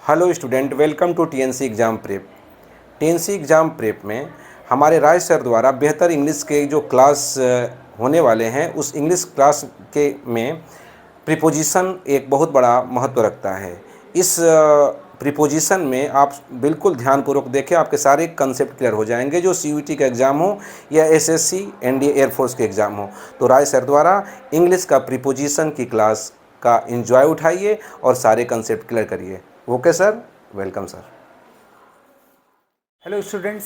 Hello student, welcome to TNC exam prep. TNC exam prep में हमारे राज sir द्वारा बेहतर इंग्लिश के जो क्लास होने वाले हैं, उस इंग्लिश क्लास के में प्रीपोजिशन एक बहुत बड़ा महत्व रखता है। इस प्रीपोजिशन में आप बिल्कुल ध्यानपूर्वक देखें, आपके सारे कंसेप्ट क्लियर हो जाएंगे। जो सीयूईटी का एग्ज़ाम हो या एसएससी एनडीए एयरफोर्स के एग्ज़ाम हो, तो राज सर द्वारा इंग्लिश का प्रीपोजिशन की क्लास का एंजॉय उठाइए और सारे कंसेप्ट क्लियर करिए। Okay sir, welcome sir. Hello students,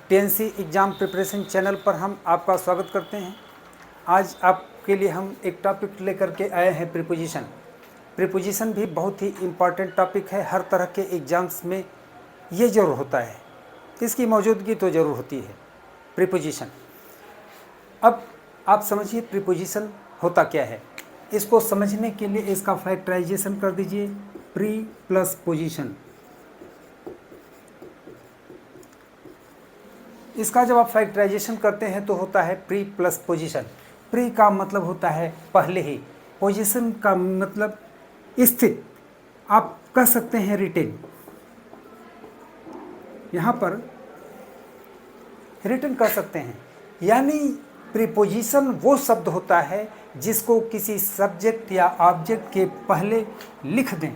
TNC exam preparation channel पर हम आपका स्वागत करते हैं। आज आपके लिए हम एक टॉपिक लेकर के आए हैं, प्रीपोजिशन। प्रीपोजिशन भी बहुत ही इम्पॉर्टेंट टॉपिक है। हर तरह के एग्ज़ाम्स में ये ज़रूर होता है, इसकी मौजूदगी तो ज़रूर होती है, प्रीपोजिशन। अब आप समझिए प्रीपोजिशन होता क्या है। इसको समझने के लिए इसका फैक्टराइजेशन कर दीजिए। प्री प्लस पोजीशन, इसका जब आप फैक्टराइजेशन करते हैं तो होता है प्री प्लस पोजीशन। प्री का मतलब होता है पहले ही, पोजीशन का मतलब स्थित, आप कह सकते हैं रिटेन। यहाँ पर रिटर्न कर सकते हैं, यानी प्रीपोजिशन वो शब्द होता है जिसको किसी सब्जेक्ट या ऑब्जेक्ट के पहले लिख दें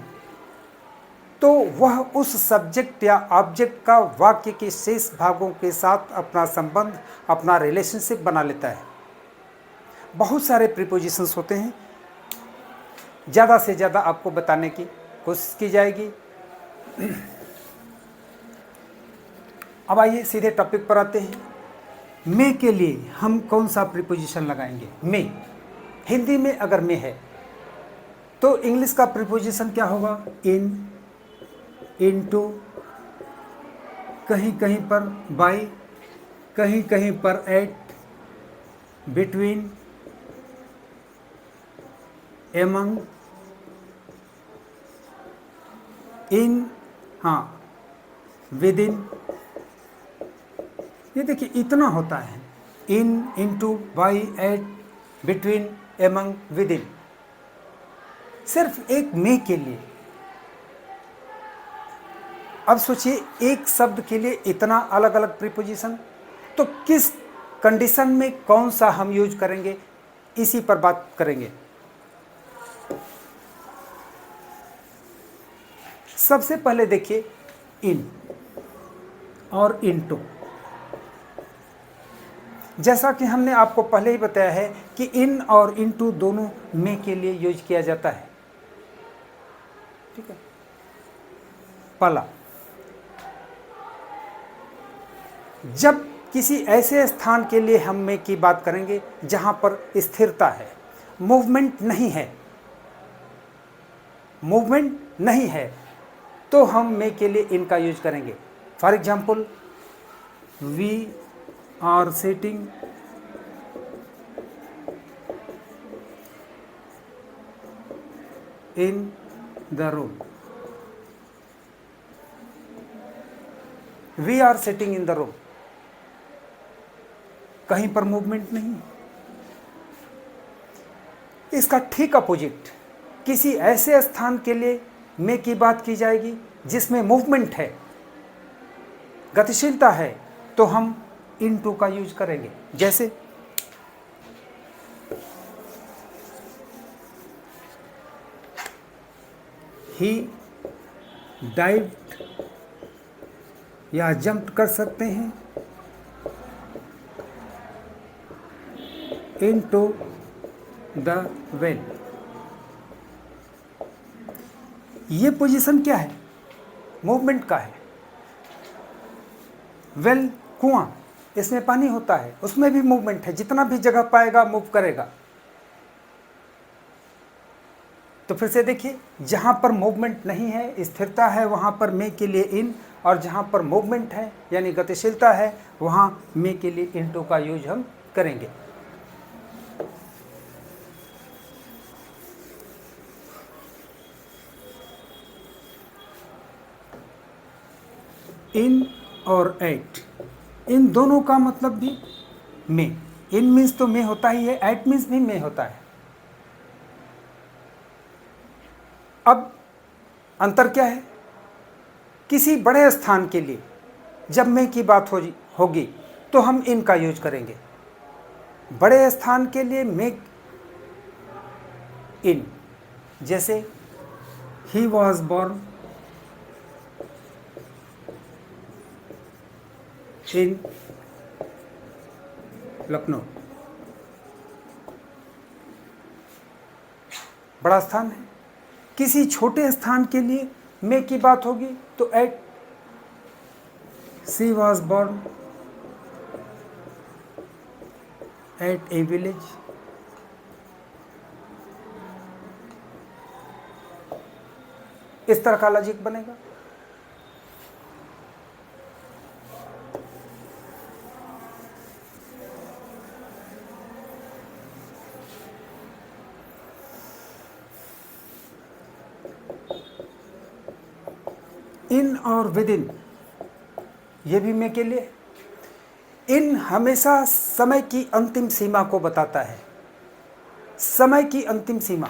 तो वह उस सब्जेक्ट या ऑब्जेक्ट का वाक्य के शेष भागों के साथ अपना संबंध, अपना रिलेशनशिप बना लेता है। बहुत सारे प्रीपोजिशंस होते हैं, ज़्यादा से ज़्यादा आपको बताने की कोशिश की जाएगी। अब आइए सीधे टॉपिक पर आते हैं। मे के लिए हम कौन सा प्रीपोजिशन लगाएंगे? मे, हिंदी में अगर मे है तो इंग्लिश का प्रीपोजिशन क्या होगा? इन, इनटू, कहीं कहीं पर बाय, कहीं कहीं पर एट, बिटवीन, एमंग, इन, हाँ, विद इन। ये देखिए इतना होता है, in, into, by, at, between, among, within. सिर्फ एक मे के लिए। अब सोचिए एक शब्द के लिए इतना अलग अलग प्रीपोजिशन, तो किस कंडीशन में कौन सा हम यूज करेंगे, इसी पर बात करेंगे। सबसे पहले देखिए इन और इनटू। जैसा कि हमने आपको पहले ही बताया है कि इन और इनटू दोनों मे के लिए यूज किया जाता है। ठीक है। पहला, जब किसी ऐसे स्थान के लिए हम में की बात करेंगे जहां पर स्थिरता है, मूवमेंट नहीं है, मूवमेंट नहीं है, तो हम में के लिए इनका यूज करेंगे। For example, we are sitting in the room. We are sitting in the room, कहीं पर मूवमेंट नहीं। इसका ठीक अपोजिट, किसी ऐसे स्थान के लिए में की बात की जाएगी जिसमें मूवमेंट है, गतिशीलता है, तो हम इनटू का यूज करेंगे। जैसे ही डाइव्ड, या जंप कर सकते हैं, इनटू द वेल। ये पोजीशन क्या है? मूवमेंट का है। वेल, कुआं, इसमें पानी होता है, उसमें भी मूवमेंट है, जितना भी जगह पाएगा मूव करेगा। तो फिर से देखिए, जहां पर मूवमेंट नहीं है, स्थिरता है, वहां पर मे के लिए इन, और जहां पर मूवमेंट है यानी गतिशीलता है, वहां मे के लिए इनटू का यूज हम करेंगे। इन और एट, इन दोनों का मतलब भी मे। इन मीन्स तो मे होता ही है, एट मीन्स भी मे होता है। अब अंतर क्या है? किसी बड़े स्थान के लिए जब मे की बात होगी तो हम इन का यूज करेंगे। बड़े स्थान के लिए मेक इन, जैसे he was born in Lucknow, बड़ा स्थान है। किसी छोटे स्थान के लिए मे की बात होगी तो at she was born at a village. इस तरह का लॉजिक बनेगा। इन और विद इन, ये भी मे के लिए। इन हमेशा समय की अंतिम सीमा को बताता है। समय की अंतिम सीमा,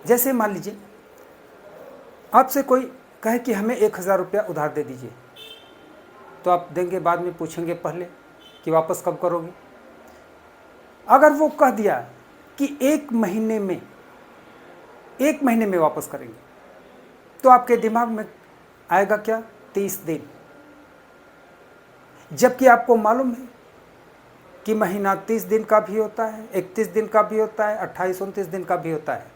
जैसे मान लीजिए आपसे कोई कहे कि हमें 1000 रुपया उधार दे दीजिए, तो आप देंगे, बाद में पूछेंगे पहले कि वापस कब करोगे। अगर वो कह दिया कि 1 महीने में वापस करेंगे, तो आपके दिमाग में आएगा क्या? 30 दिन। जबकि आपको मालूम है कि महीना 30 दिन का भी होता है, 31 दिन का भी होता है, 28-29 दिन का भी होता है।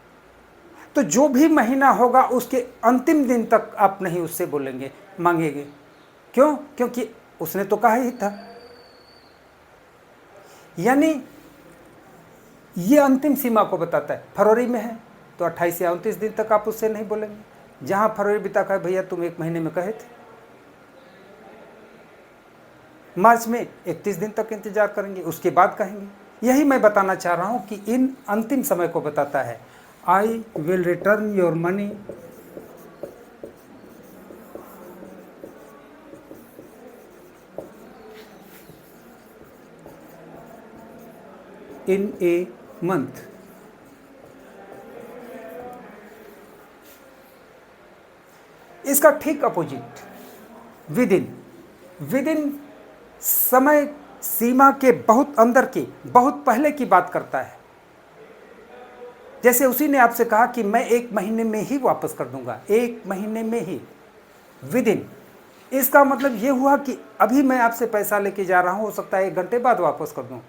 तो जो भी महीना होगा उसके अंतिम दिन तक आप नहीं उससे बोलेंगे, मांगेंगे। क्यों? क्योंकि उसने तो कहा ही था। यानी ये अंतिम सीमा को बताता है। फरवरी में है तो 28 या 29 दिन तक आप उससे नहीं बोलेंगे। जहां फरवरी बीता का, भैया तुम 1 महीने में कहे थे। मार्च में 31 दिन तक इंतजार करेंगे, उसके बाद कहेंगे। यही मैं बताना चाह रहा हूं कि इन अंतिम समय को बताता है। I will return your money in a month. इसका ठीक अपोजिट विद इन समय सीमा के बहुत अंदर की, बहुत पहले की बात करता है। जैसे उसी ने आपसे कहा कि मैं 1 महीने में ही वापस कर दूंगा, 1 महीने में ही, विद इन। इसका मतलब ये हुआ कि अभी मैं आपसे पैसा लेके जा रहा हूं, हो सकता है 1 घंटे बाद वापस कर दूं,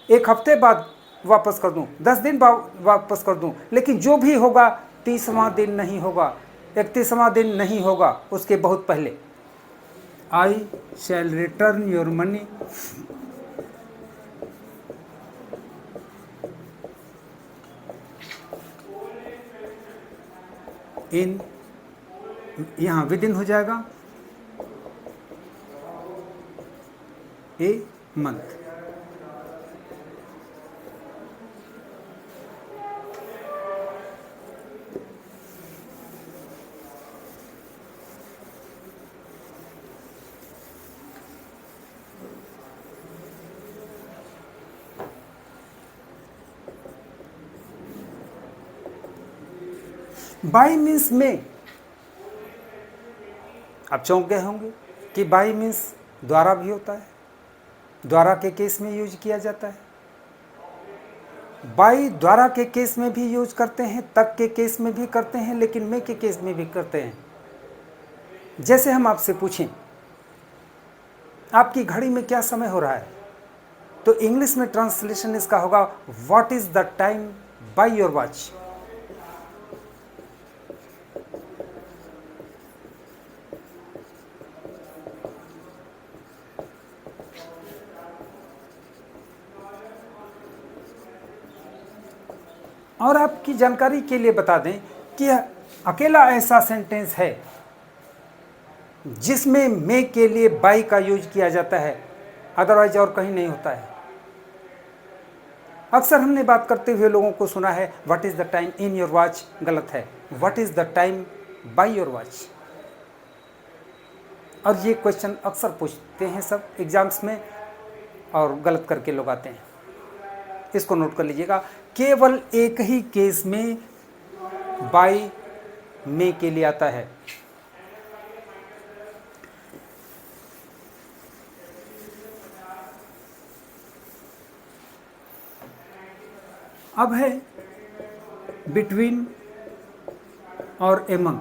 1 हफ्ते बाद वापस कर दूं, 10 दिन बाद वापस कर दूं, लेकिन जो भी होगा 30वां दिन नहीं होगा, 31वां दिन नहीं होगा, उसके बहुत पहले। आई शैल रिटर्न योर मनी इन, यहां विद इन हो जाएगा, ए मंथ। बाई मीन्स में, आप चौंक गए होंगे कि बाई मीन्स द्वारा भी होता है, द्वारा के केस में यूज किया जाता है। बाई द्वारा के केस में भी यूज करते हैं, तक के केस में भी करते हैं, लेकिन में के केस में भी करते हैं। जैसे हम आपसे पूछें आपकी घड़ी में क्या समय हो रहा है, तो इंग्लिश में ट्रांसलेशन इसका होगा what is the time by your watch. और आपकी जानकारी के लिए बता दें कि अकेला ऐसा सेंटेंस है जिसमें मे के लिए बाई का यूज किया जाता है, अदरवाइज और कहीं नहीं होता है। अक्सर हमने बात करते हुए लोगों को सुना है what is the time in your watch, गलत है, what is the time by your watch. और ये क्वेश्चन अक्सर पूछते हैं सब एग्जाम्स में और गलत करके लोग आते हैं। इसको नोट कर लीजिएगा, केवल एक ही केस में बाय मे के लिए आता है। अब है बिटवीन और एमंग।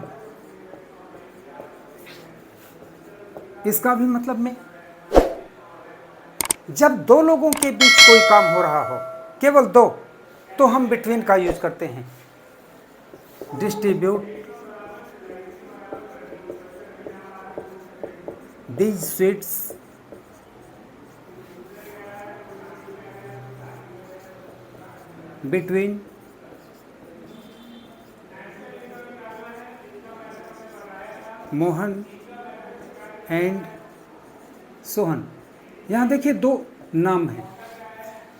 इसका भी मतलब में जब दो लोगों के बीच कोई काम हो रहा हो, केवल दो, तो हम बिटवीन का यूज करते हैं। Distribute these sweets between Mohan and Sohan. यहाँ देखिए दो नाम हैं,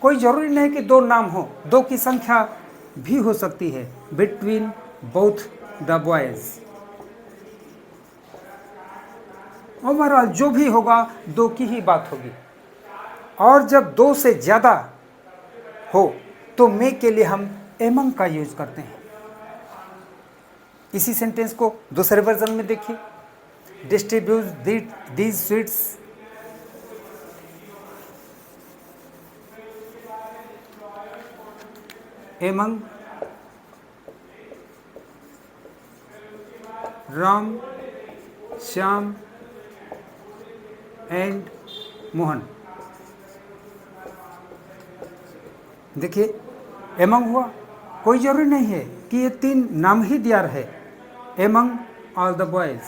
कोई ज़रूरी नहीं कि दो नाम हो, दो की संख्या भी हो सकती है। Between both the boys. Overall जो भी होगा दो की ही बात होगी। और जब दो से ज़्यादा हो तो मे के लिए हम एमंग का यूज करते हैं। इसी सेंटेंस को दूसरे वर्जन में देखिए। Distribute these sweets among Ram, Shyam and Mohan. देखिए एमंग हुआ, कोई जरूरी नहीं है कि ये तीन नाम ही दिया रहे। Among all the boys.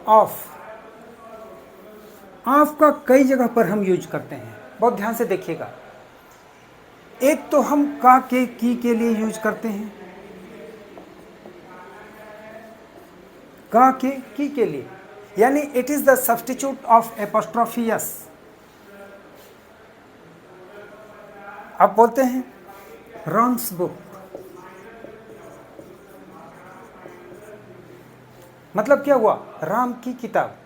Of, of का कई जगह पर हम यूज करते हैं, बहुत ध्यान से देखिएगा। एक तो हम का के की के लिए यूज करते हैं, का के की के लिए, यानी it is the substitute of apostrophe yes. आप बोलते हैं राम्स बुक, मतलब क्या हुआ, राम की किताब।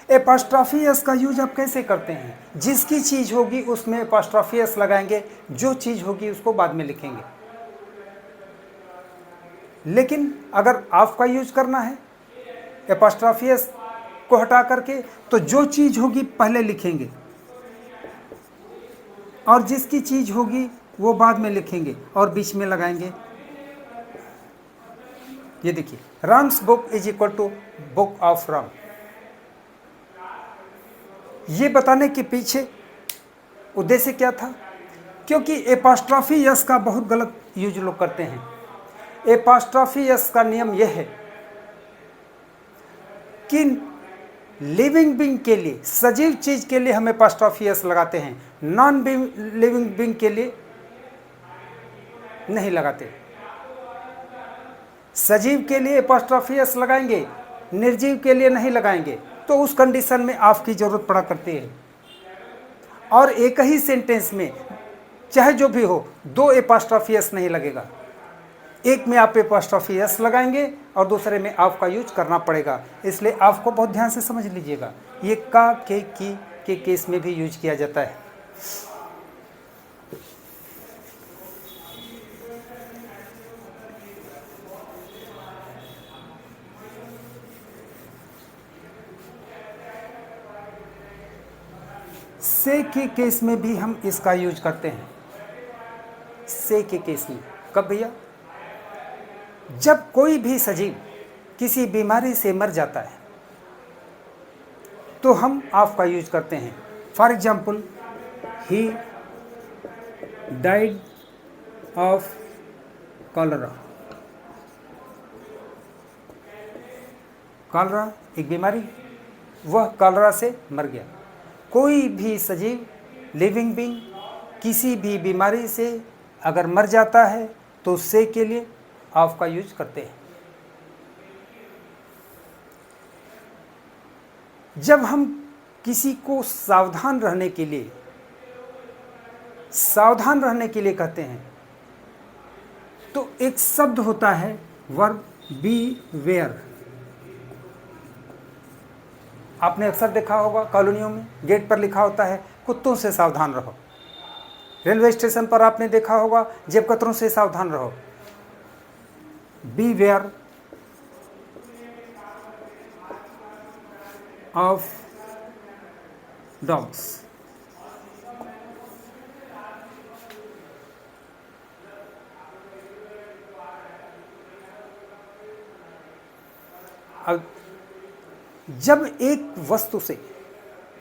एपोस्ट्रोफी एस का यूज आप कैसे करते हैं, जिसकी चीज होगी उसमें एपोस्ट्रोफी एस लगाएंगे, जो चीज होगी उसको बाद में लिखेंगे। लेकिन अगर ऑफ का यूज करना है एपोस्ट्रोफी एस को हटा करके, तो जो चीज होगी पहले लिखेंगे और जिसकी चीज होगी वो बाद में लिखेंगे और बीच में लगाएंगे। ये देखिए, Ram's book is equal to book of Ram. ये बताने के पीछे उद्देश्य क्या था, क्योंकि एपोस्ट्रोफी यस का बहुत गलत यूज लोग करते हैं। एपोस्ट्रोफी यस का नियम यह है कि लिविंग बीइंग के लिए, सजीव चीज के लिए हम एपोस्ट्रोफी यस लगाते हैं, नॉन लिविंग बीइंग के लिए नहीं लगाते। सजीव के लिए एपोस्ट्रोफी एस लगाएंगे, निर्जीव के लिए नहीं लगाएंगे, तो उस कंडीशन में ऑफ की जरूरत पड़ा करती है। और एक ही सेंटेंस में चाहे जो भी हो, दो एपोस्ट्रोफी एस नहीं लगेगा। एक में आप एपोस्ट्रोफी एस लगाएंगे और दूसरे में ऑफ का यूज करना पड़ेगा। इसलिए ऑफ को बहुत ध्यान से समझ लीजिएगा। ये का के की के केस में भी यूज किया जाता है। से के केस में भी हम इसका यूज करते हैं। से के केस में कब भैया, जब कोई भी सजीव किसी बीमारी से मर जाता है तो हम ऑफ का यूज करते हैं। For example, he died of cholera. Cholera एक बीमारी, वह कॉलरा से मर गया। कोई भी सजीव, लिविंग बीइंग, किसी भी बीमारी से अगर मर जाता है तो से के लिए ऑफ का यूज करते हैं। जब हम किसी को सावधान रहने के लिए कहते हैं तो एक शब्द होता है वर्ब बी वेयर। आपने अक्सर देखा होगा कॉलोनियों में गेट पर लिखा होता है कुत्तों से सावधान रहो। रेलवे स्टेशन पर आपने देखा होगा जेब कतरों से सावधान रहो। Beware of dogs. अब जब एक वस्तु से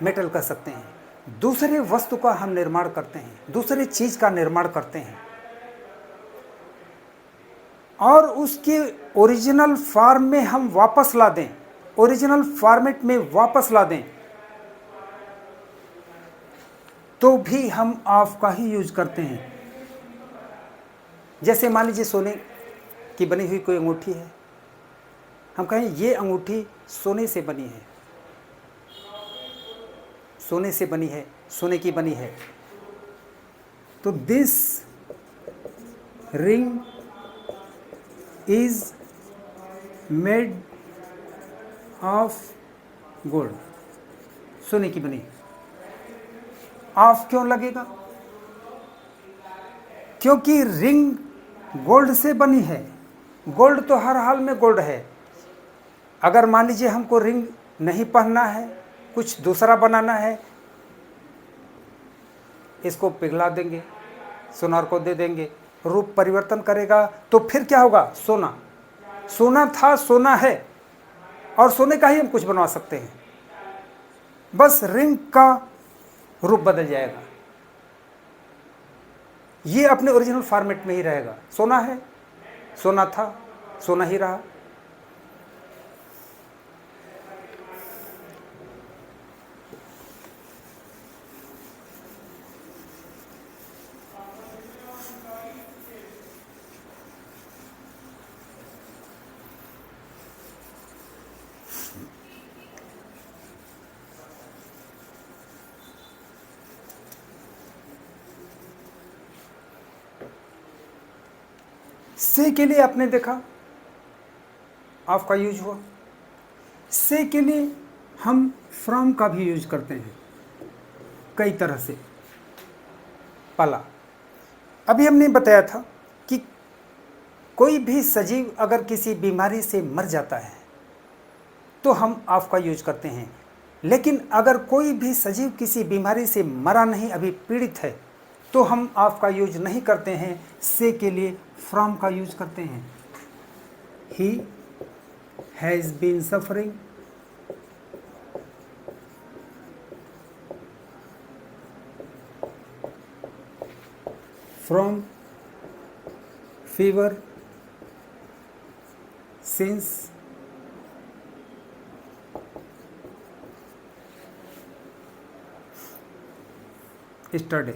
मेटल कह सकते हैं दूसरे वस्तु का हम निर्माण करते हैं, दूसरे चीज का निर्माण करते हैं और उसके ओरिजिनल फॉर्म में हम वापस ला दें, ओरिजिनल फॉर्मेट में वापस ला दें, तो भी हम ऑफ का ही यूज करते हैं। जैसे मान लीजिए सोने की बनी हुई कोई अंगूठी है, हम कहें ये अंगूठी सोने से बनी है, सोने से बनी है, सोने की बनी है, तो this ring is made of gold, सोने की बनी। ऑफ क्यों लगेगा? क्योंकि रिंग गोल्ड से बनी है, गोल्ड तो हर हाल में गोल्ड है। अगर मान लीजिए हमको रिंग नहीं पहनना है, कुछ दूसरा बनाना है, इसको पिघला देंगे, सुनार को दे देंगे, रूप परिवर्तन करेगा, तो फिर क्या होगा? सोना। सोना था, सोना है, और सोने का ही हम कुछ बनवा सकते हैं, बस रिंग का रूप बदल जाएगा। ये अपने ओरिजिनल फॉर्मेट में ही रहेगा। सोना है, सोना था, सोना ही रहा। से के लिए आपने देखा ऑफ का यूज हुआ। से के लिए हम फ्रॉम का भी यूज करते हैं कई तरह से। पला, अभी हमने बताया था कि कोई भी सजीव अगर किसी बीमारी से मर जाता है तो हम ऑफ का यूज करते हैं, लेकिन अगर कोई भी सजीव किसी बीमारी से मरा नहीं, अभी पीड़ित है, तो हम ऑफ का यूज नहीं करते हैं, से के लिए फ्रॉम का यूज करते हैं। He has been suffering from fever since yesterday।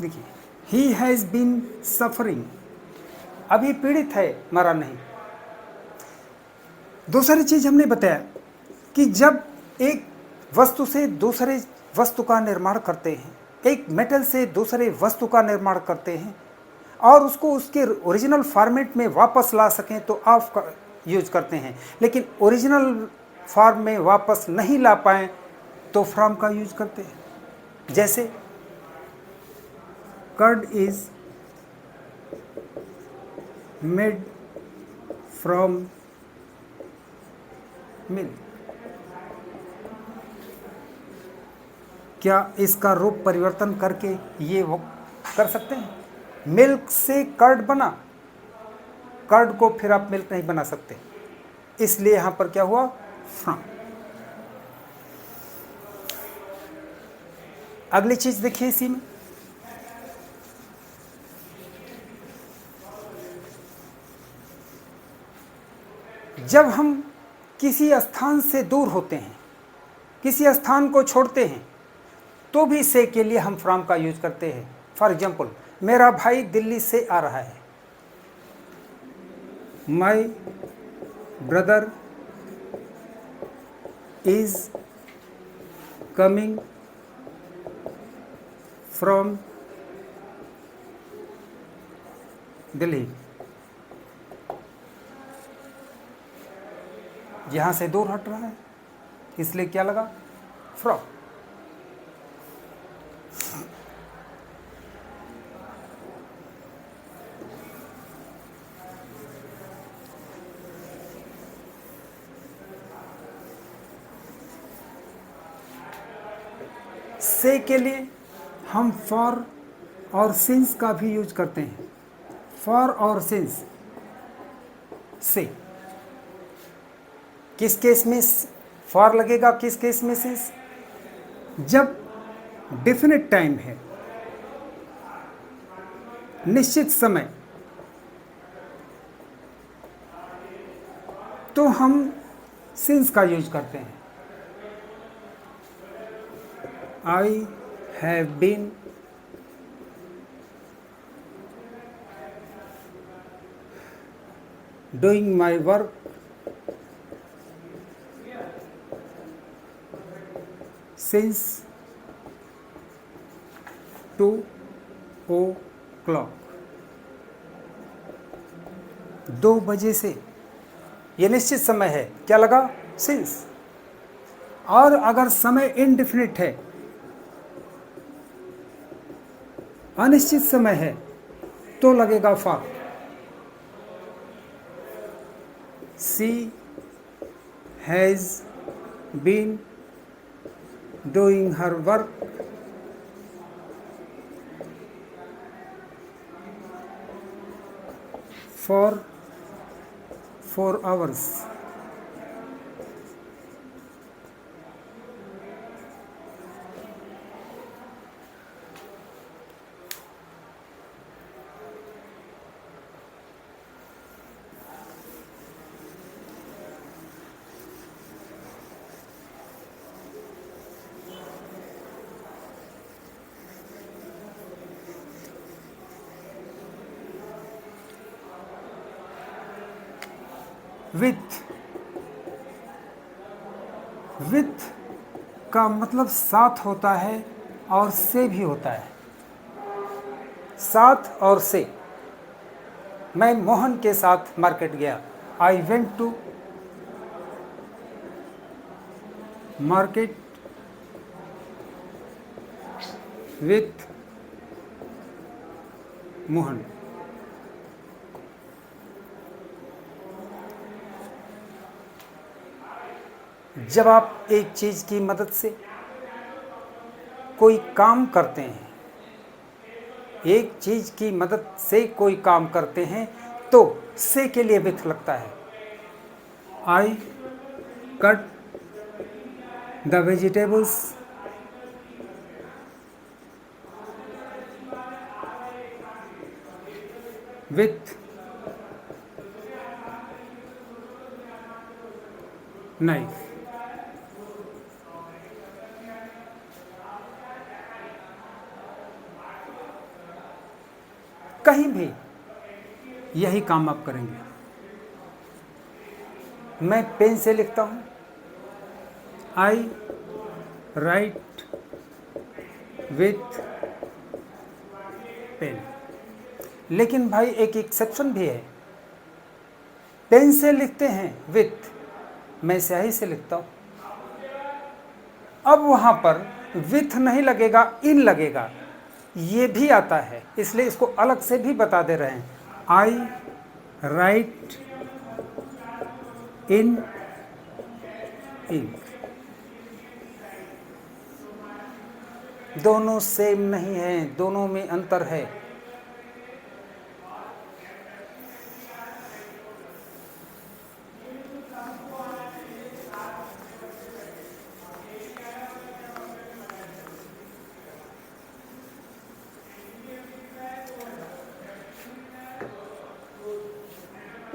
देखिए, ही हैज़ बीन सफरिंग, अभी पीड़ित है, मरा नहीं। दूसरी चीज हमने बताया कि जब एक वस्तु से दूसरे वस्तु का निर्माण करते हैं, एक मेटल से दूसरे वस्तु का निर्माण करते हैं और उसको उसके ओरिजिनल फॉर्मेट में वापस ला सकें तो ऑफ का यूज करते हैं, लेकिन ओरिजिनल फॉर्म में वापस नहीं ला पाएँ तो फ्रॉम का यूज करते हैं। जैसे curd is made from milk. क्या इसका रूप परिवर्तन करके ये वो कर सकते हैं? मिल्क से कर्ड बना, कर्ड को फिर आप मिल्क नहीं बना सकते, इसलिए यहां पर क्या हुआ? फ्रॉम। अगली चीज देखिए इसी में, जब हम किसी स्थान से दूर होते हैं, किसी स्थान को छोड़ते हैं, तो भी से के लिए हम फ्रॉम का यूज करते हैं। फॉर एग्जाम्पल, मेरा भाई दिल्ली से आ रहा है, माई brother is coming from Delhi, यहाँ से दूर हट रहा है, इसलिए क्या लगा? फ्रॉम। से के लिए हम फॉर और सिंस का भी यूज करते हैं। फॉर और सिंस से किस केस में फॉर लगेगा, किस केस में सिंस? जब डेफिनेट टाइम है, निश्चित समय, तो हम सिंस का यूज करते हैं। I have been doing my work since 2 o'clock, 2 बजे से। ये निश्चित समय है, क्या लगा? सिंस। और अगर समय इनडिफिनिट है, अनिश्चित समय है, तो लगेगा for. She has been doing her work for 4 hours. With, with का मतलब साथ होता है और से भी होता है। साथ और से। मैं मोहन के साथ मार्केट गया। I went to market with Mohan. जब आप एक चीज़ की मदद से कोई काम करते हैं, एक चीज़ की मदद से कोई काम करते हैं, तो से के लिए विथ लगता है। I cut the vegetables with knife. कहीं भी यही काम आप करेंगे। मैं पेन से लिखता हूँ। आई राइट विथ पेन। लेकिन भाई एक एक्सेप्शन भी है। पेन से लिखते हैं विथ, मैं स्याही से लिखता हूँ। अब वहाँ पर विथ नहीं लगेगा, इन लगेगा। ये भी आता है, इसलिए इसको अलग से भी बता दे रहे हैं। आई राइट इन इंक। दोनों सेम नहीं हैं, दोनों में अंतर है।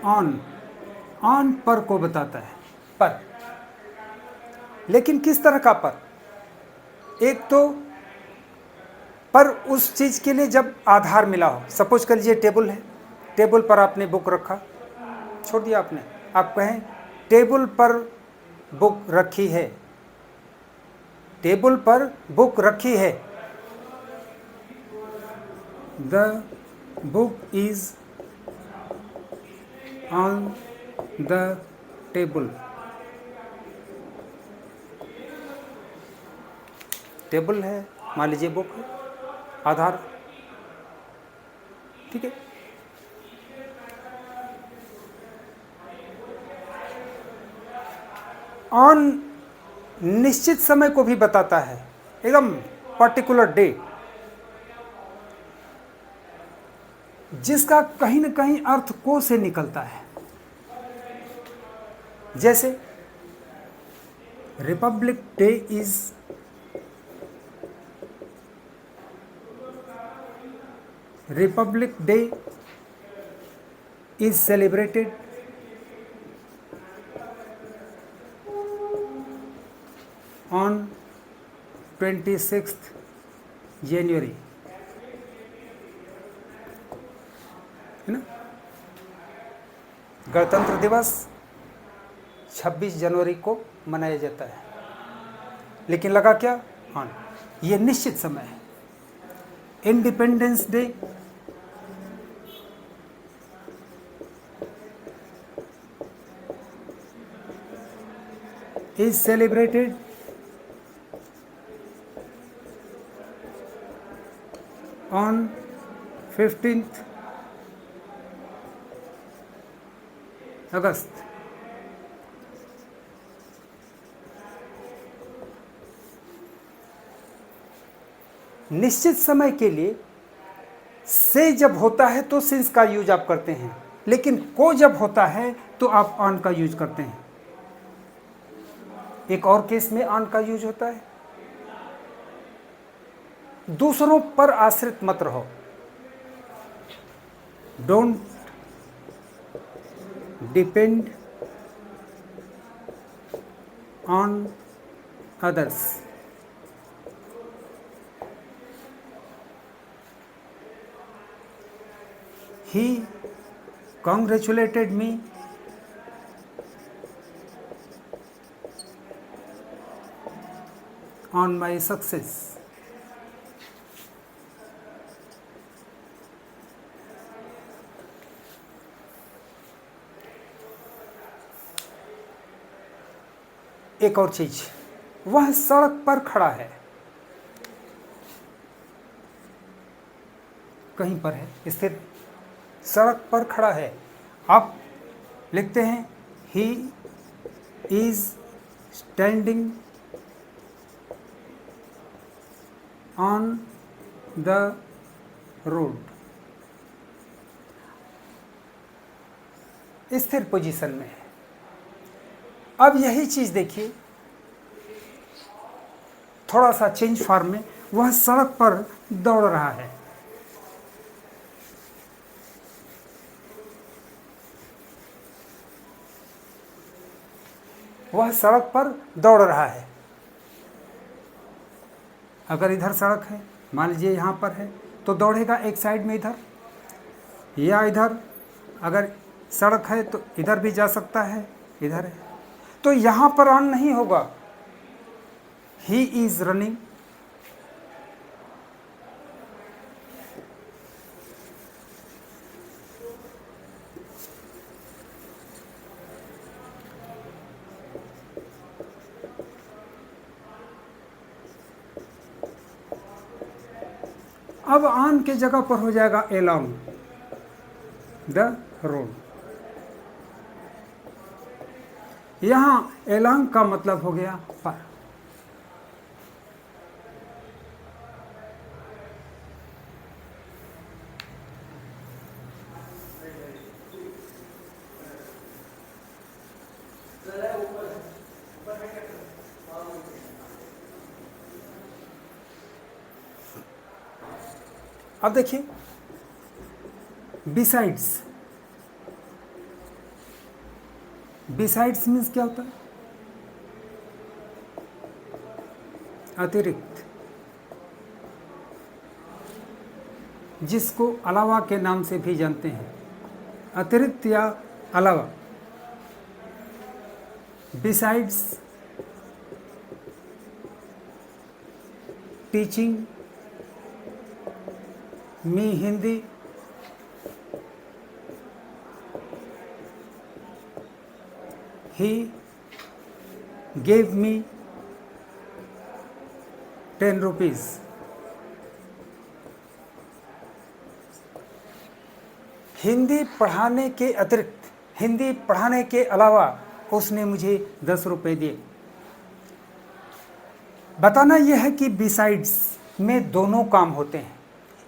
ऑन, ऑन पर को बताता है, पर। लेकिन किस तरह का पर? एक तो पर उस चीज़ के लिए जब आधार मिला हो। सपोज कर लीजिए टेबल है, टेबल पर आपने बुक रखा, छोड़ दिया आपने। आप कहें टेबल पर बुक रखी है, टेबल पर बुक रखी है। The book is on the table. Table है, मान लीजिए बुक है, आधार, ठीक है। ऑन निश्चित समय को भी बताता है, एकदम पर्टिकुलर डे, जिसका कहीं न कहीं अर्थ को से निकलता है। जैसे Republic day is celebrated on 26 जनवरी, है ना। गणतंत्र दिवस 26 जनवरी को मनाया जाता है, लेकिन लगा क्या, ऑन, ये निश्चित समय है। Independence day is celebrated on 15 अगस्त। निश्चित समय के लिए से जब होता है तो सिंस का यूज आप करते हैं, लेकिन को जब होता है तो आप ऑन का यूज करते हैं। एक और केस में ऑन का यूज होता है, दूसरों पर आश्रित मत रहो, don't depend on others. He congratulated me on my success. एक और चीज, वह सड़क पर खड़ा है, कहीं पर है स्थिर, सड़क पर खड़ा है। आप लिखते हैं he is standing on the road, स्थिर पोजीशन में है। अब यही चीज देखिए, थोड़ा सा चेंज फॉर्म में, वह सड़क पर दौड़ रहा है। वह सड़क पर दौड़ रहा है। अगर इधर सड़क है, मान लीजिए यहाँ पर है, तो दौड़ेगा एक साइड में इधर, या इधर अगर सड़क है तो इधर भी जा सकता है, इधर है, तो यहाँ पर ऑन नहीं होगा। ही इज रनिंग अब ऑन के जगह पर हो जाएगा along द रोड। यहां along का मतलब हो गया पर। अब देखिए बिसाइड्स, बिसाइड्स मीन्स क्या होता है, अतिरिक्त, जिसको अलावा के नाम से भी जानते हैं, अतिरिक्त या अलावा। Besides teaching me Hindi he gave me 10 rupees. Hindi पढ़ाने के अतिरिक्त, हिंदी पढ़ाने के अलावा उसने मुझे 10 रुपये दिए। बताना यह है कि बिसाइड्स में दोनों काम होते हैं,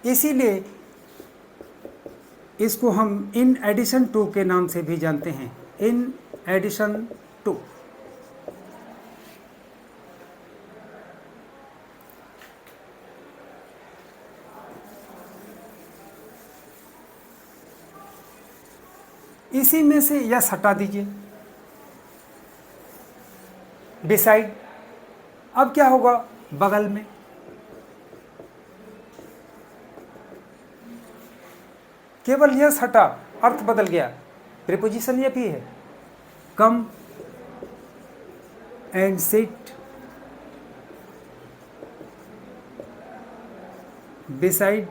इसीलिए इसको हम इन एडिशन टू के नाम से भी जानते हैं, इन एडिशन टू। इसी में से यस हटा दीजिए, बिसाइड। अब क्या होगा, बगल में केवल यस हटा, अर्थ बदल गया, प्रीपोजिशन ये भी है, come and sit beside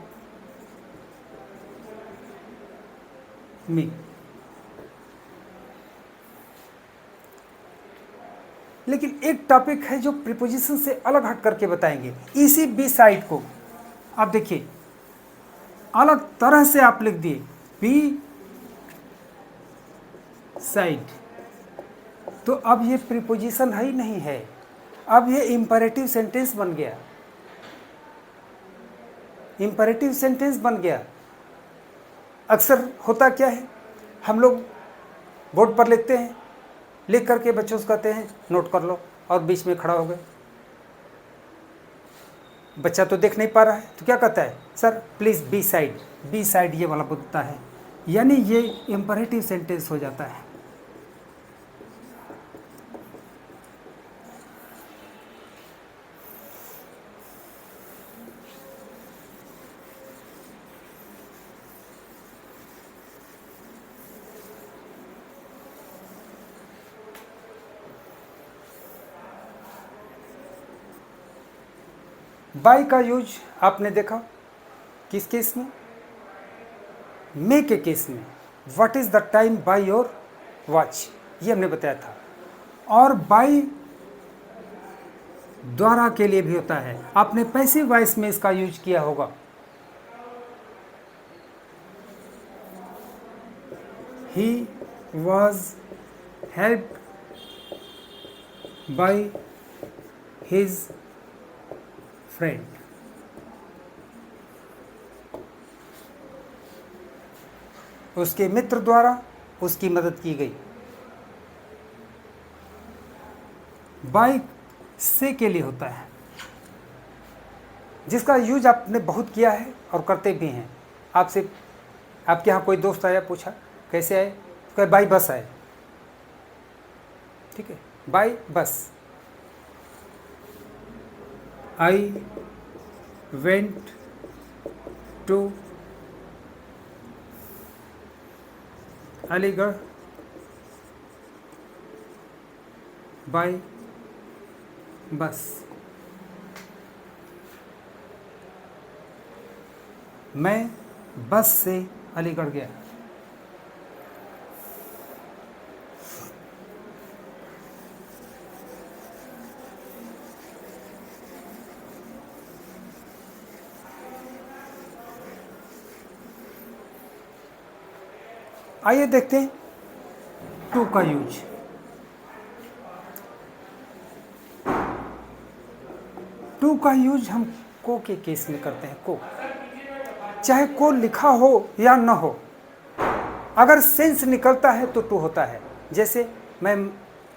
me. लेकिन एक टॉपिक है जो प्रीपोजिशन से अलग हट करके बताएंगे, इसी बी साइड को आप देखिए अलग तरह से आप लिख दिए, बी साइड, तो अब ये प्रीपोजिशन है ही नहीं है, अब ये इंपरेटिव सेंटेंस बन गया, इंपरेटिव सेंटेंस बन गया। अक्सर होता क्या है, हम लोग बोर्ड पर लिखते हैं, लिख करके बच्चों से कहते हैं नोट कर लो, और बीच में खड़ा हो गए, बच्चा तो देख नहीं पा रहा है, तो क्या कहता है, sir please beside, beside ये वाला बोलता है, यानी ये इंपरेटिव सेंटेंस हो जाता है। बाय का यूज आपने देखा किस केस में, मे के केस में, what is the time by your watch, ये हमने बताया था। और बाय द्वारा के लिए भी होता है, आपने पैसिव वॉइस में इसका यूज किया होगा, he was helped by his friend. उसके मित्र द्वारा उसकी मदद की गई। बाय से के लिए होता है, जिसका यूज आपने बहुत किया है और करते भी हैं। आपसे आपके यहाँ कोई दोस्त आया, पूछा कैसे आए, कहे बाय बस आए, ठीक है, बाय बस। I went to Aligarh by bus। मैं बस से अलीगढ़ गया। आइए देखते हैं टू का यूज। टू का यूज हम को के केस में करते हैं, को, चाहे को लिखा हो या न हो, अगर सेंस निकलता है तो टू होता है। जैसे मैं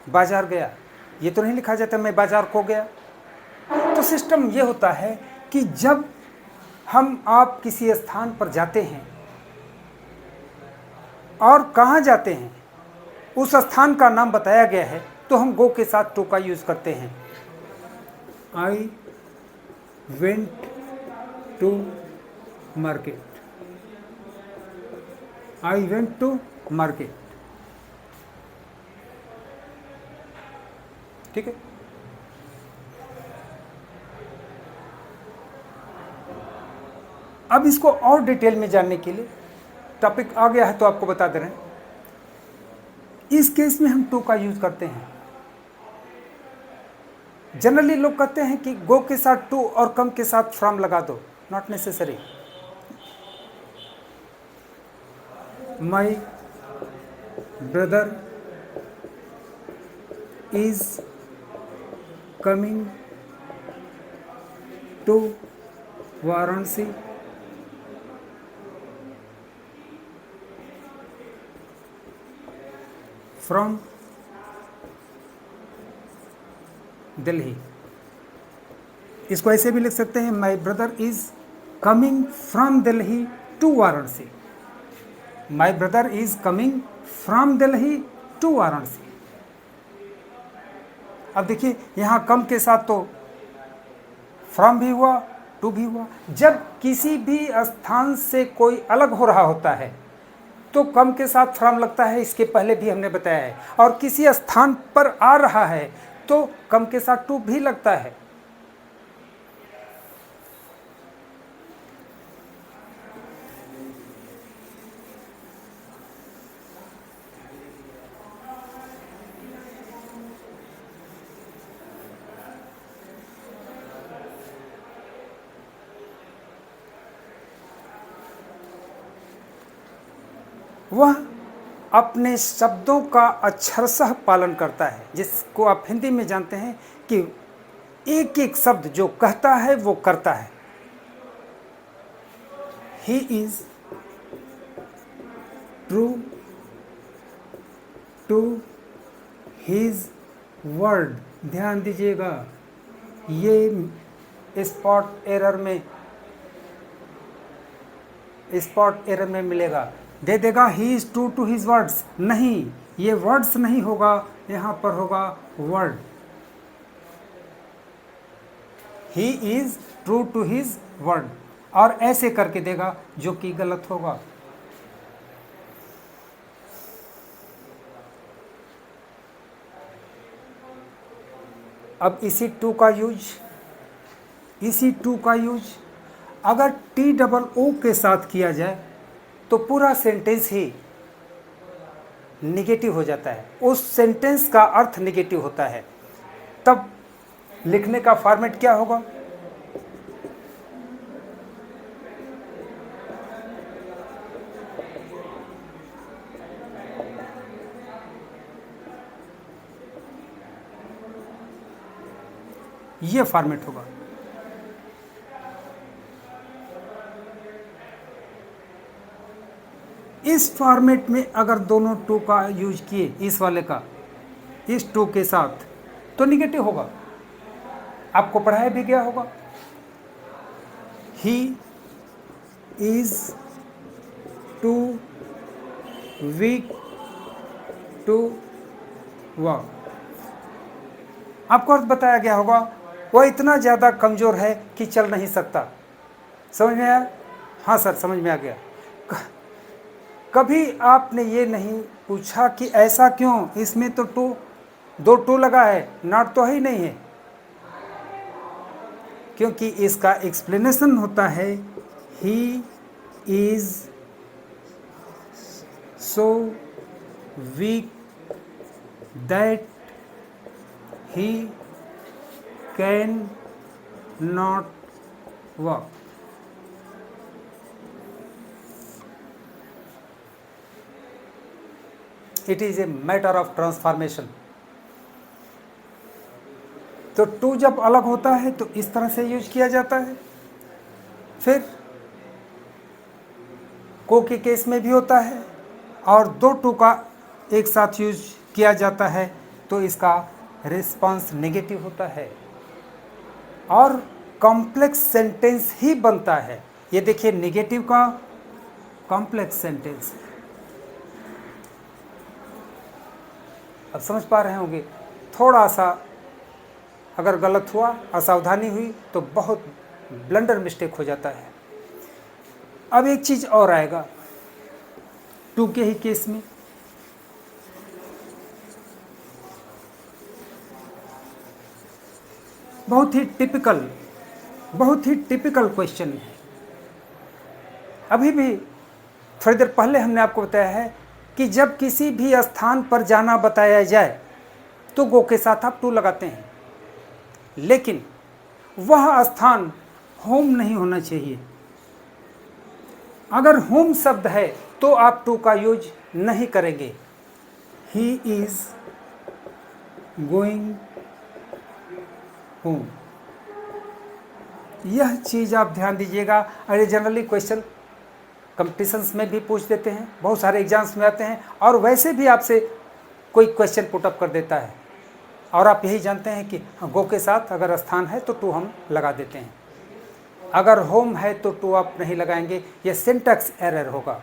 बाजार गया, ये तो नहीं लिखा जाता मैं बाजार को गया। तो सिस्टम ये होता है कि जब हम आप किसी स्थान पर जाते हैं और कहाँ जाते हैं उस स्थान का नाम बताया गया है, तो हम गो के साथ टू का यूज करते हैं। I went to market, I went to market, ठीक है। अब इसको और डिटेल में जानने के लिए, टॉपिक आ गया है तो आपको बता दे रहे हैं। इस केस में हम टू का यूज करते हैं। जनरली लोग कहते हैं कि गो के साथ टू और कम के साथ फ्रॉम लगा दो, not necessary. My brother is coming to Varanasi from Delhi. इसको ऐसे भी लिख सकते हैं, my brother is coming from Delhi to Varanasi. My brother is coming from Delhi to Varanasi. अब देखिए यहाँ कम के साथ तो फ्रॉम भी हुआ, टू भी हुआ। जब किसी भी स्थान से कोई अलग हो रहा होता है तो कम के साथ फ्रॉम लगता है, इसके पहले भी हमने बताया है। और किसी स्थान पर आ रहा है तो कम के साथ टू भी लगता है। वह अपने शब्दों का अक्षरशः पालन करता है, जिसको आप हिंदी में जानते हैं कि एक एक शब्द जो कहता है वो करता है। He is true to his word. ध्यान दीजिएगा, ये स्पॉट एरर में मिलेगा, दे देगा he is true to his words. नहीं, ये वर्ड्स नहीं होगा, यहाँ पर होगा word. He is true to his word, और ऐसे करके देगा जो कि गलत होगा। अब इसी टू का यूज अगर टी डबल ओ के साथ किया जाए तो पूरा सेंटेंस ही निगेटिव हो जाता है, उस सेंटेंस का अर्थ निगेटिव होता है। तब लिखने का फॉर्मेट क्या होगा? ये फॉर्मेट होगा। इस फॉर्मेट में अगर दोनों टू का यूज किए, इस वाले का इस टू के साथ, तो निगेटिव होगा। आपको पढ़ाया भी गया होगा, he is too weak to walk. आपको अर्थ बताया गया होगा, वह इतना ज़्यादा कमज़ोर है कि चल नहीं सकता। समझ में आया? हाँ सर, समझ में आ गया। कभी आपने ये नहीं पूछा कि ऐसा क्यों, इसमें तो दो टू लगा है, नॉट तो ही नहीं है। क्योंकि इसका एक्सप्लेनेशन होता है, he is so weak that he can not walk. It is a matter of transformation. तो टू जब अलग होता है तो इस तरह से यूज किया जाता है। फिर को के केस में भी होता है, और दो टू का एक साथ यूज किया जाता है तो इसका रिस्पांस नेगेटिव होता है और कॉम्प्लेक्स सेंटेंस ही बनता है। ये देखिए, नेगेटिव का कॉम्प्लेक्स सेंटेंस। अब समझ पा रहे होंगे। थोड़ा सा अगर गलत हुआ, असावधानी हुई तो बहुत ब्लंडर मिस्टेक हो जाता है। अब एक चीज़ और आएगा टू के ही केस में। बहुत ही टिपिकल क्वेश्चन है। अभी भी थोड़ी देर पहले हमने आपको बताया है कि जब किसी भी स्थान पर जाना बताया जाए तो गो के साथ आप टू लगाते हैं, लेकिन वह स्थान होम नहीं होना चाहिए। अगर होम शब्द है तो आप टू का यूज नहीं करेंगे। ही इज गोइंग होम, यह चीज़ आप ध्यान दीजिएगा। अरे जनरली क्वेश्चन कंपटीशंस में भी पूछ देते हैं, बहुत सारे एग्जाम्स में आते हैं, और वैसे भी आपसे कोई क्वेश्चन पुटअप कर देता है, और आप यही जानते हैं कि गो के साथ अगर स्थान है तो टू हम लगा देते हैं, अगर होम है तो टू आप नहीं लगाएंगे। यह सिंटैक्स एरर होगा।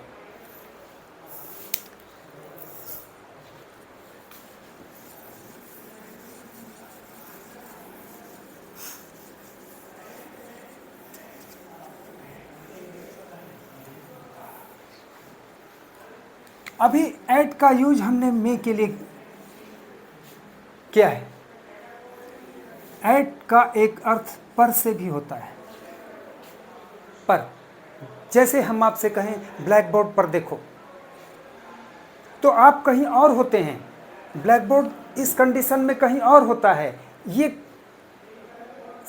अभी ऐट का यूज हमने मे के लिए किया है। ऐट का एक अर्थ पर से भी होता है। पर जैसे हम आपसे कहें ब्लैक बोर्ड पर देखो, तो आप कहीं और होते हैं, ब्लैक बोर्ड इस कंडीशन में कहीं और होता है, ये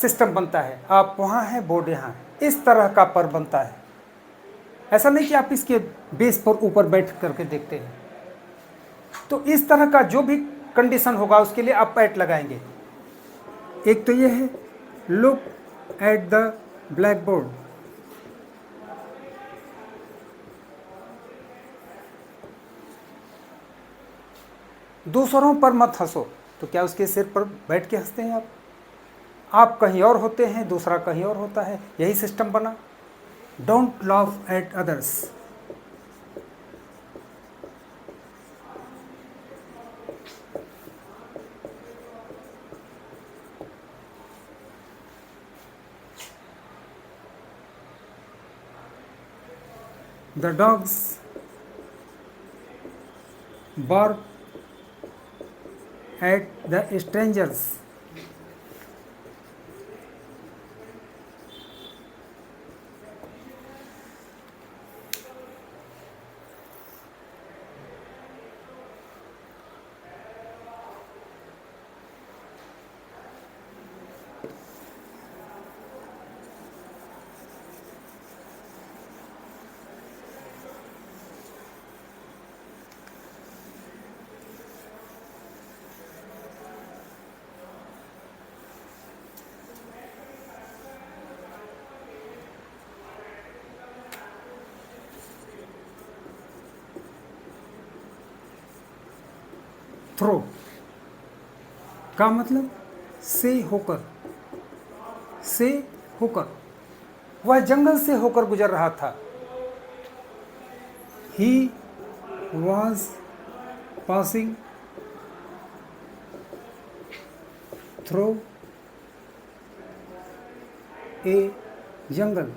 सिस्टम बनता है। आप वहाँ हैं, बोर्ड यहाँ है, इस तरह का पर बनता है। ऐसा नहीं कि आप इसके बेस पर ऊपर बैठ करके देखते हैं। तो इस तरह का जो भी कंडीशन होगा उसके लिए आप ऐट लगाएंगे। एक तो ये है look at the black board, दूसरों पर मत हंसो, तो क्या उसके सिर पर बैठ के हंसते हैं आप कहीं और होते हैं, दूसरा कहीं और होता है, यही सिस्टम बना। Don't laugh at others, the dogs bark at the strangers, through का मतलब से होकर, से होकर, वह जंगल से होकर गुजर रहा था। He was passing through a jungle.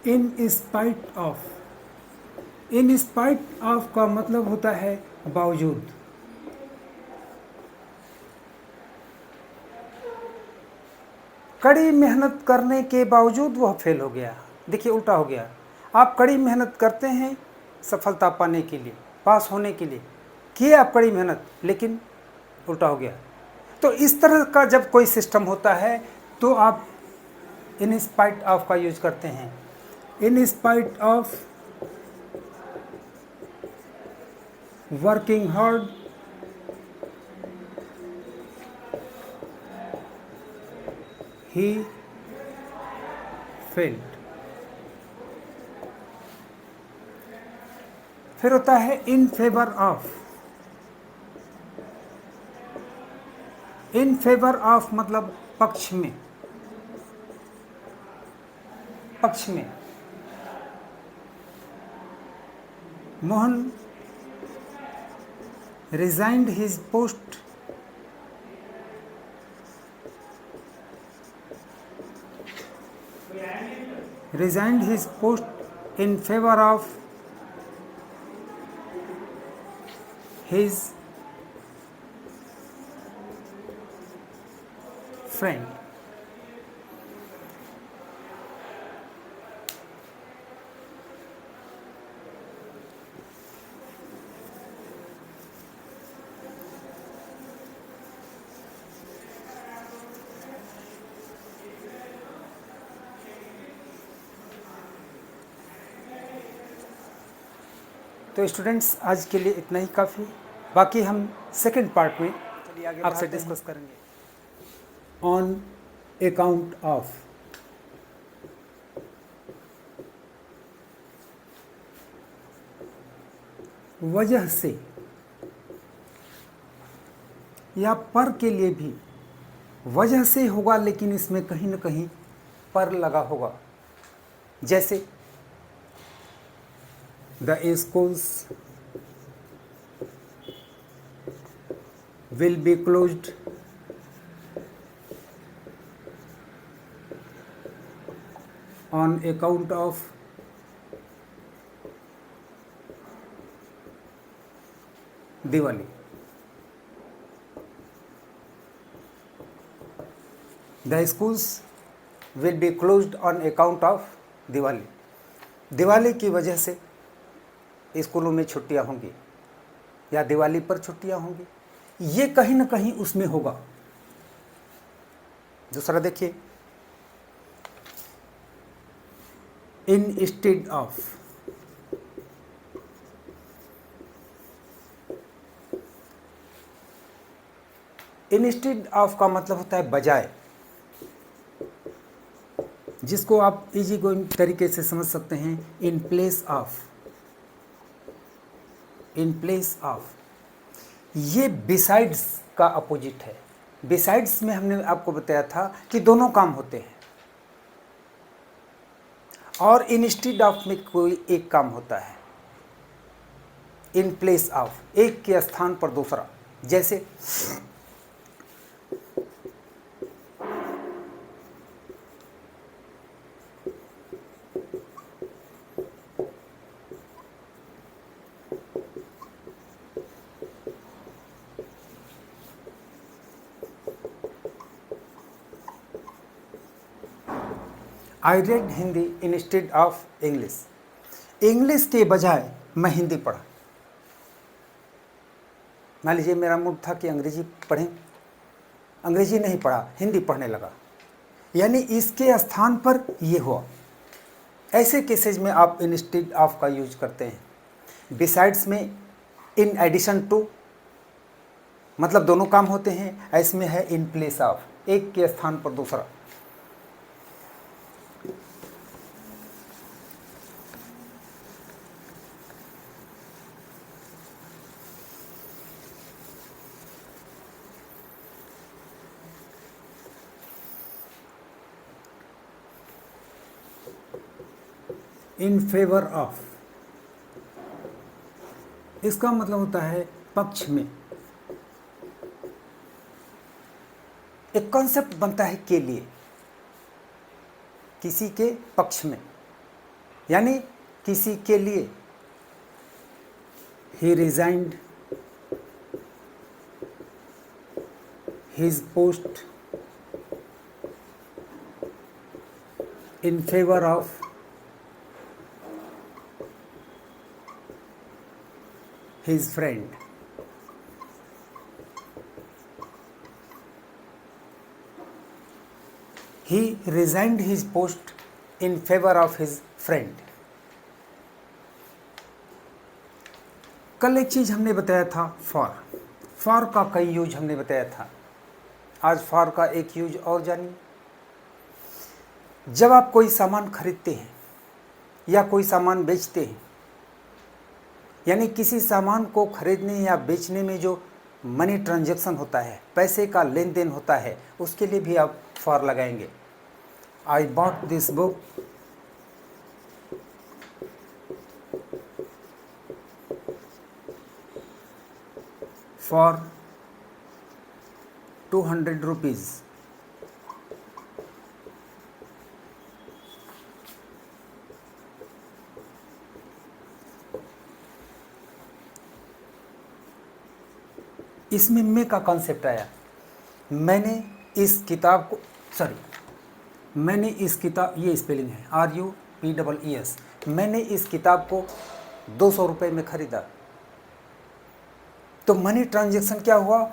In spite of, in spite of का मतलब होता है बावजूद। कड़ी मेहनत करने के बावजूद वह फेल हो गया। देखिए उल्टा हो गया। आप कड़ी मेहनत करते हैं सफलता पाने के लिए, पास होने के लिए, किए आप कड़ी मेहनत, लेकिन उल्टा हो गया। तो इस तरह का जब कोई सिस्टम होता है तो आप इन स्पाइट ऑफ का यूज करते हैं। In spite of working hard, he failed। फिर होता है इन favour of, in favour of मतलब पक्ष में, पक्ष में। Mohan resigned his post in favor of his friend. तो स्टूडेंट्स आज के लिए इतना ही काफ़ी, बाकी हम सेकंड पार्ट में आपसे डिस्कस करेंगे। ऑन अकाउंट ऑफ, वजह से या पर के लिए भी वजह से होगा, लेकिन इसमें कहीं न कहीं पर लगा होगा। जैसे the schools will be closed on account of Diwali. The schools will be closed on account of Diwali. Diwali की वजह से स्कूलों में छुट्टियां होंगी या दिवाली पर छुट्टियां होंगी, ये कहीं ना कहीं उसमें होगा। दूसरा देखिए, इंस्टेड ऑफ, इंस्टेड ऑफ का मतलब होता है बजाय, जिसको आप इजी गोइंग तरीके से समझ सकते हैं, in place of, in place of. ये बिसाइड्स का अपोजिट है। बिसाइड्स में हमने आपको बताया था कि दोनों काम होते हैं, और इंस्टेड ऑफ में कोई एक काम होता है। इन प्लेस ऑफ, एक के स्थान पर दूसरा। जैसे I read Hindi instead of English. English के बजाय मैं हिंदी पढ़ा। मान लीजिए मेरा मूड था कि अंग्रेजी पढ़ें, अंग्रेजी नहीं पढ़ा, हिंदी पढ़ने लगा, यानी इसके स्थान पर ये हुआ। ऐसे केसेज में आप इंस्टेड ऑफ का यूज करते हैं। बिसाइड्स में इन एडिशन टू, मतलब दोनों काम होते हैं। ऐसे में है इन प्लेस ऑफ, एक के स्थान पर दूसरा। इन फेवर ऑफ, इसका मतलब होता है पक्ष में। एक कॉन्सेप्ट बनता है के लिए, किसी के पक्ष में, यानी किसी के लिए। He resigned his post in favour of his friend. He resigned his post in favor of his friend. कल एक चीज हमने बताया था, फॉर। फॉर का कई यूज हमने बताया था। आज फॉर का एक यूज और जानिए। जब आप कोई सामान खरीदते हैं या कोई सामान बेचते हैं, यानी किसी सामान को खरीदने या बेचने में जो मनी ट्रांजैक्शन होता है, पैसे का लेन देन होता है, उसके लिए भी आप फॉर लगाएंगे। I bought this book for 200 rupees. इसमें मैं का कॉन्सेप्ट आया। मैंने इस किताब को मैंने इस किताब, ये स्पेलिंग है RUPEES, मैंने इस किताब को 200 रुपये में ख़रीदा, तो मनी ट्रांजैक्शन क्या हुआ,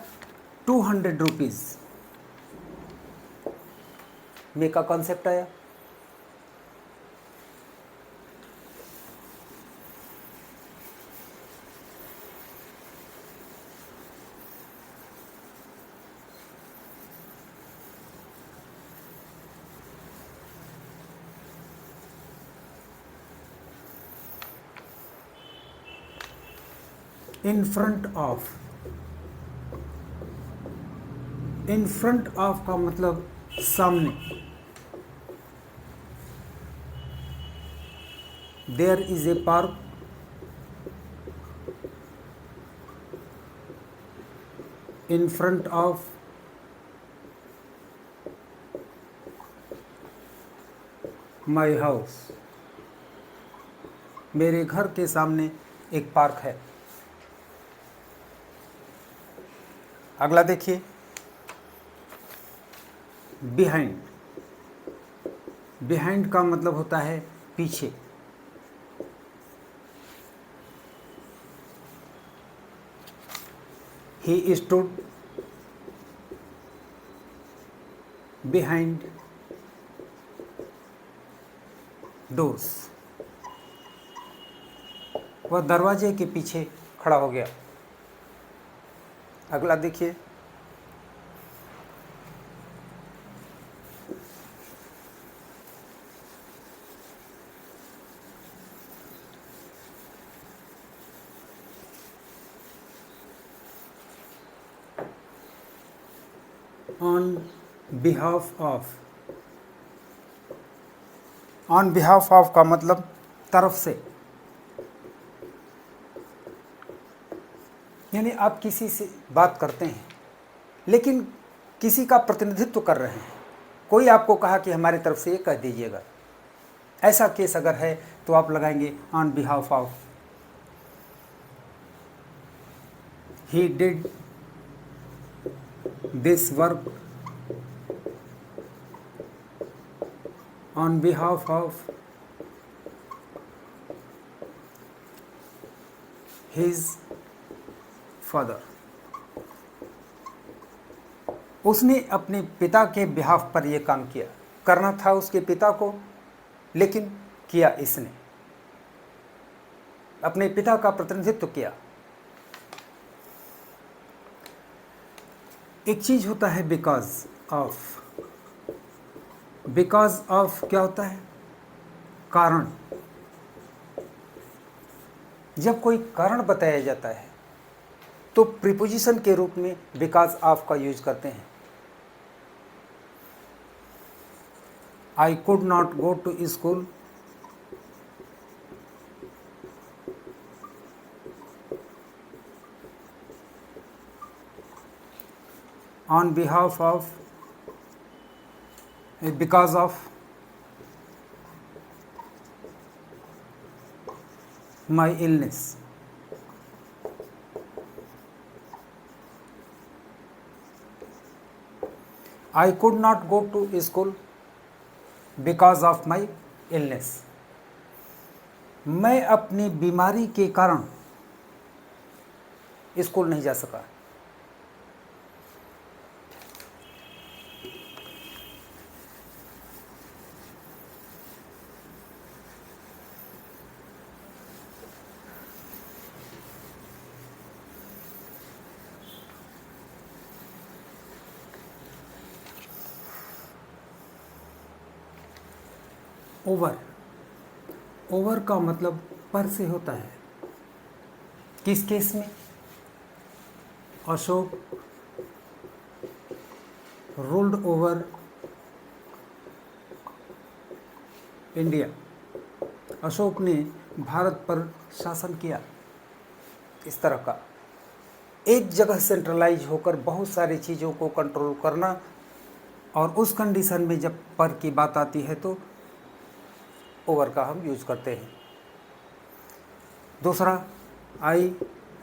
200 रुपीज़। मे का कॉन्सेप्ट आया। इन फ्रंट ऑफ का मतलब सामने। There is a park in front of my house. मेरे घर के सामने एक पार्क है। अगला देखिए, बिहाइंड। बिहाइंड का मतलब होता है पीछे। He stood behind doors. वह दरवाजे के पीछे खड़ा हो गया। अगला देखिए, on behalf of. On behalf of का मतलब तरफ से, यानी आप किसी से बात करते हैं लेकिन किसी का प्रतिनिधित्व कर रहे हैं। कोई आपको कहा कि हमारी तरफ से ये कह दीजिएगा, ऐसा केस अगर है तो आप लगाएंगे on behalf of. He did this work on behalf of his father. उसने अपने पिता के बिहाफ पर यह काम किया। करना था उसके पिता को, लेकिन किया इसने, अपने पिता का प्रतिनिधित्व किया। एक चीज होता है बिकॉज ऑफ। बिकॉज ऑफ क्या होता है, कारण। जब कोई कारण बताया जाता है तो प्रीपोजिशन के रूप में बिकॉज ऑफ का यूज करते हैं। I could not go to school on behalf of, because of my illness. I could not go to school because of my illness. मैं अपनी बीमारी के कारण स्कूल नहीं जा सका। ओवर। ओवर का मतलब पर से होता है। किस केस में, Ashok ruled over India. Ashok ने भारत पर शासन किया। इस तरह का एक जगह सेंट्रलाइज होकर बहुत सारी चीज़ों को कंट्रोल करना, और उस कंडीशन में जब पर की बात आती है तो ओवर का हम यूज करते हैं। दूसरा, I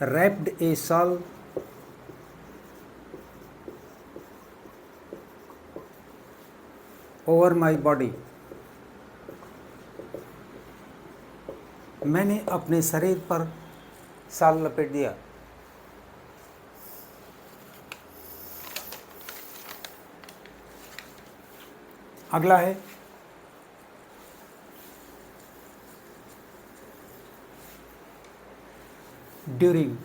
wrapped a shawl over my body. मैंने अपने शरीर पर शाल लपेट दिया। अगला है ड्यूरिंग।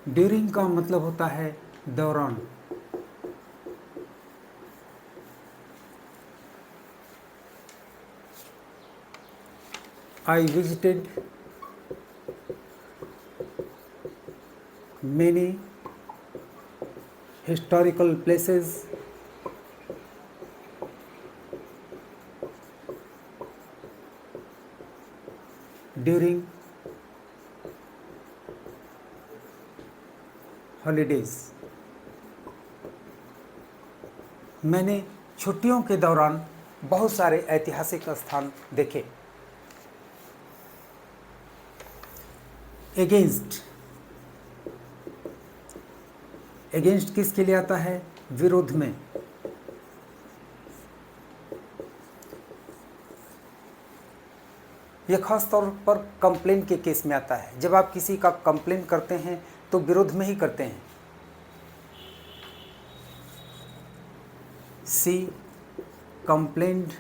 ड्यूरिंग का मतलब होता है दौरान। I visited many historical places during holidays. मैंने छुट्टियों के दौरान बहुत सारे ऐतिहासिक स्थान देखे। एगेंस्ट। एगेंस्ट किसके लिए आता है? विरोध में। यह खास तौर पर कंप्लेन के केस में आता है। जब आप किसी का कंप्लेन करते हैं तो विरोध में ही करते हैं। सी कंप्लेन्ड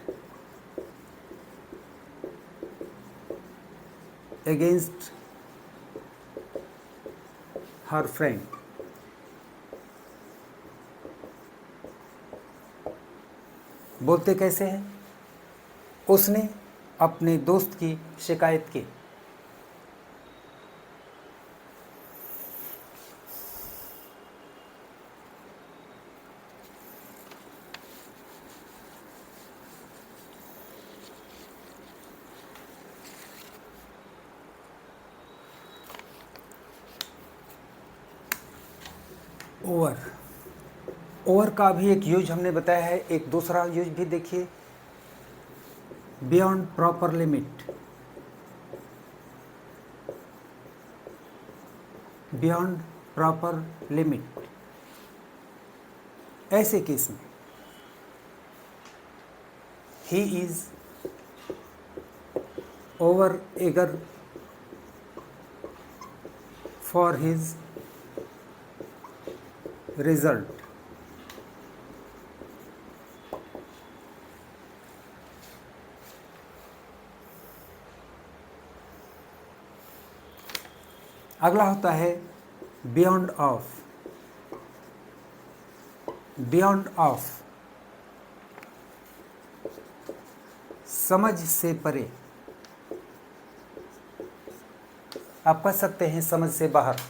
अगेंस्ट हर फ्रेंड। बोलते कैसे हैं? उसने अपने दोस्त की शिकायत की। ओवर। ओवर का भी एक यूज हमने बताया है। एक दूसरा यूज भी देखिए, beyond proper limit. Beyond proper limit. ऐसे केस में he is over eager for his result. अगला होता है बियॉन्ड ऑफ। बियॉन्ड ऑफ समझ से परे। आप कह सकते हैं समझ से बाहर।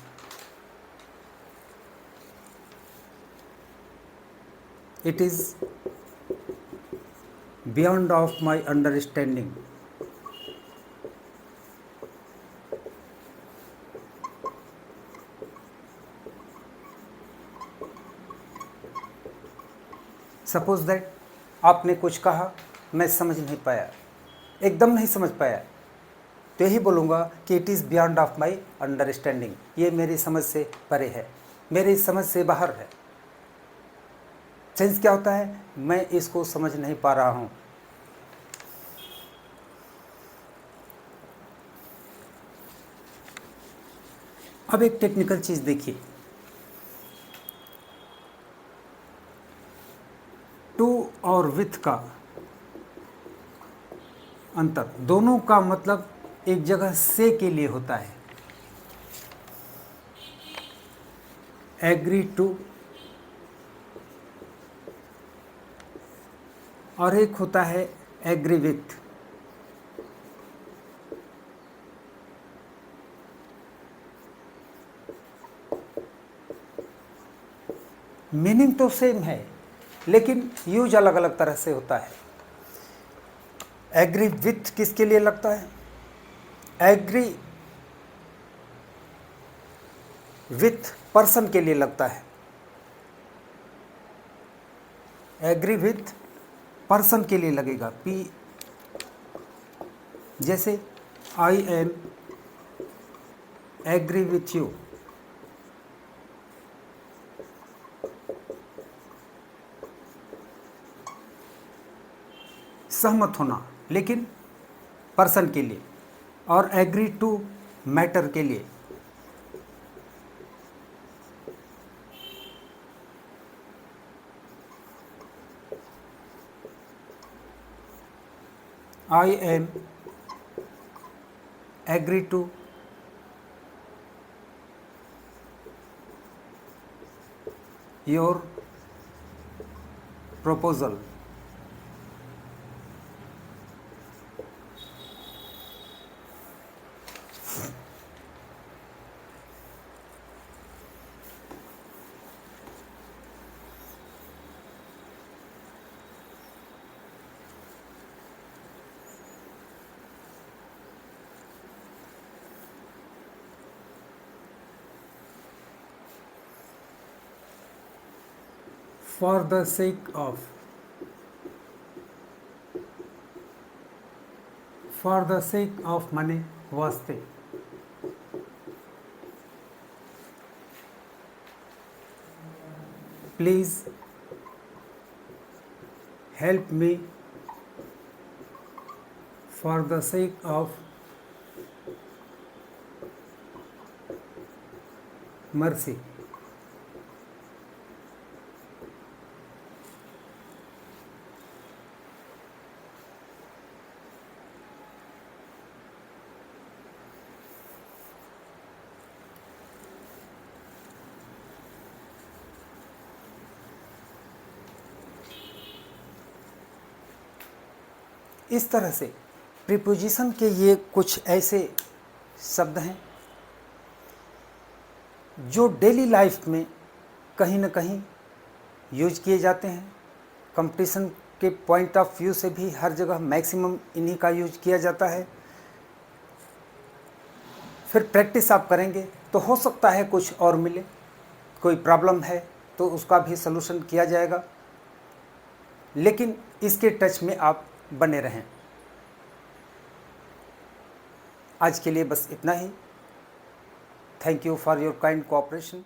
It is beyond of my understanding. Suppose that आपने कुछ कहा, मैं समझ नहीं पाया, एकदम नहीं समझ पाया, तो यही बोलूँगा कि it is beyond of my understanding. ये मेरी समझ से परे है, मेरी समझ से बाहर है। सेंस क्या होता है? मैं इसको समझ नहीं पा रहा हूँ। अब एक टेक्निकल चीज़ देखिए, टू और विथ का अंतर। दोनों का मतलब एक जगह से के लिए होता है। एग्री टू और एक होता है एग्री विथ। मीनिंग तो सेम है लेकिन यूज अलग अलग तरह से होता है। एग्री विथ किसके लिए लगता है? एग्री विथ पर्सन के लिए लगता है। एग्री विथ पर्सन के लिए लगेगा पी, जैसे I am agree with you. सहमत होना, लेकिन पर्सन के लिए। और एग्री टू मैटर के लिए I am agree to your proposal। For the sake of, for the sake of money वास्ते। Please help me for the sake of mercy। इस तरह से प्रीपोजिशन के ये कुछ ऐसे शब्द हैं जो डेली लाइफ में कहीं ना कहीं यूज किए जाते हैं। कंपटीशन के पॉइंट ऑफ व्यू से भी हर जगह मैक्सिमम इन्हीं का यूज किया जाता है। फिर प्रैक्टिस आप करेंगे तो हो सकता है कुछ और मिले, कोई प्रॉब्लम है तो उसका भी सलूशन किया जाएगा, लेकिन इसके टच में आप बने रहें। आज के लिए बस इतना ही। Thank you for your kind cooperation.